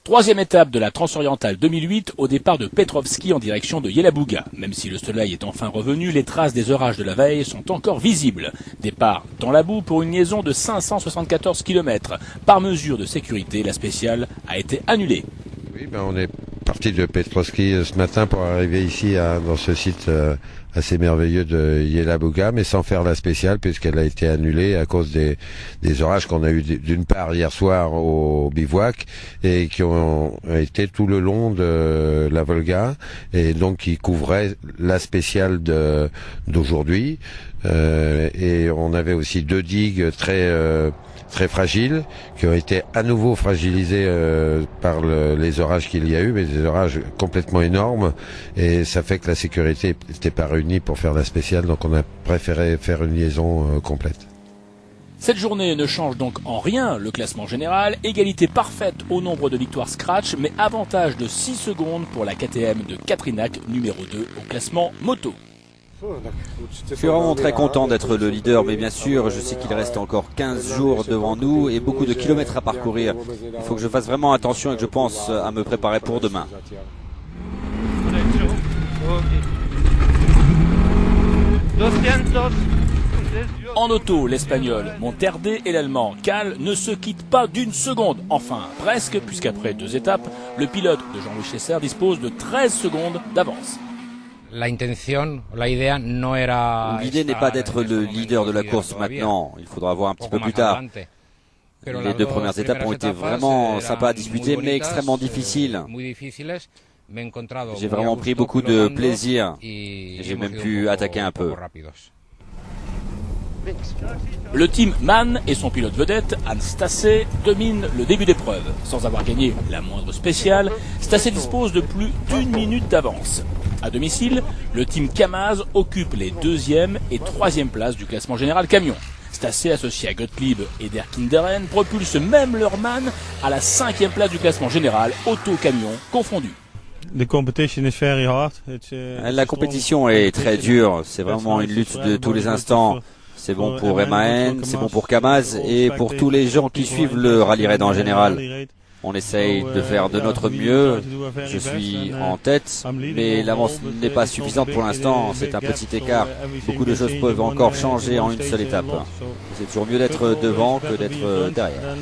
Troisième étape de la Transorientale 2008 au départ de Petrovski en direction de Yelabuga. Même si le soleil est enfin revenu, les traces des orages de la veille sont encore visibles. Départ dans la boue pour une liaison de 574 km. Par mesure de sécurité, la spéciale a été annulée. Oui, on est parti de Petrovski ce matin pour arriver ici dans ce site assez merveilleux de Yelabuga, mais sans faire la spéciale puisqu'elle a été annulée à cause des orages qu'on a eu d'une part hier soir au bivouac et qui ont été tout le long de la Volga et donc qui couvraient la spéciale d'aujourd'hui. Et on avait aussi deux digues très fragiles, qui ont été à nouveau fragilisées par les orages qu'il y a eu, mais des orages complètement énormes, et ça fait que la sécurité n'était pas réunie pour faire la spéciale, donc on a préféré faire une liaison complète. Cette journée ne change donc en rien le classement général, égalité parfaite au nombre de victoires scratch, mais avantage de 6 secondes pour la KTM de Katrinak, numéro 2 au classement moto. Je suis vraiment très content d'être le leader, mais bien sûr, je sais qu'il reste encore 15 jours devant nous et beaucoup de kilomètres à parcourir. Il faut que je fasse vraiment attention et que je pense à me préparer pour demain. En auto, l'Espagnol Monterde et l'Allemand Kahl ne se quittent pas d'une seconde. Enfin, presque, puisqu'après 2 étapes, le pilote de Jean-Louis Chesser dispose de 13 secondes d'avance. L'idée n'est pas d'être le leader de la course maintenant, il faudra voir un petit peu plus tard. Les 2 premières étapes ont été vraiment sympas à disputer, mais extrêmement difficiles. J'ai vraiment pris beaucoup de plaisir et j'ai même pu attaquer un peu. Le team Mann et son pilote vedette, Hans Stasse, dominent le début d'épreuve. Sans avoir gagné la moindre spéciale, Stasse dispose de plus d'1 minute d'avance. À domicile, le team Kamaz occupe les 2e et 3e places du classement général camion. Stasse, associé à Gottlieb et Der Kinderen, propulse même leur Mann à la 5e place du classement général, auto-camion confondu. La compétition est très dure, c'est vraiment une lutte de tous les instants. C'est bon pour MAN, c'est bon pour Kamaz et pour tous les gens qui suivent le rallye raid en général. On essaye de faire de notre mieux, je suis en tête, mais l'avance n'est pas suffisante pour l'instant, c'est un petit écart. Beaucoup de choses peuvent encore changer en une seule étape. C'est toujours mieux d'être devant que d'être derrière.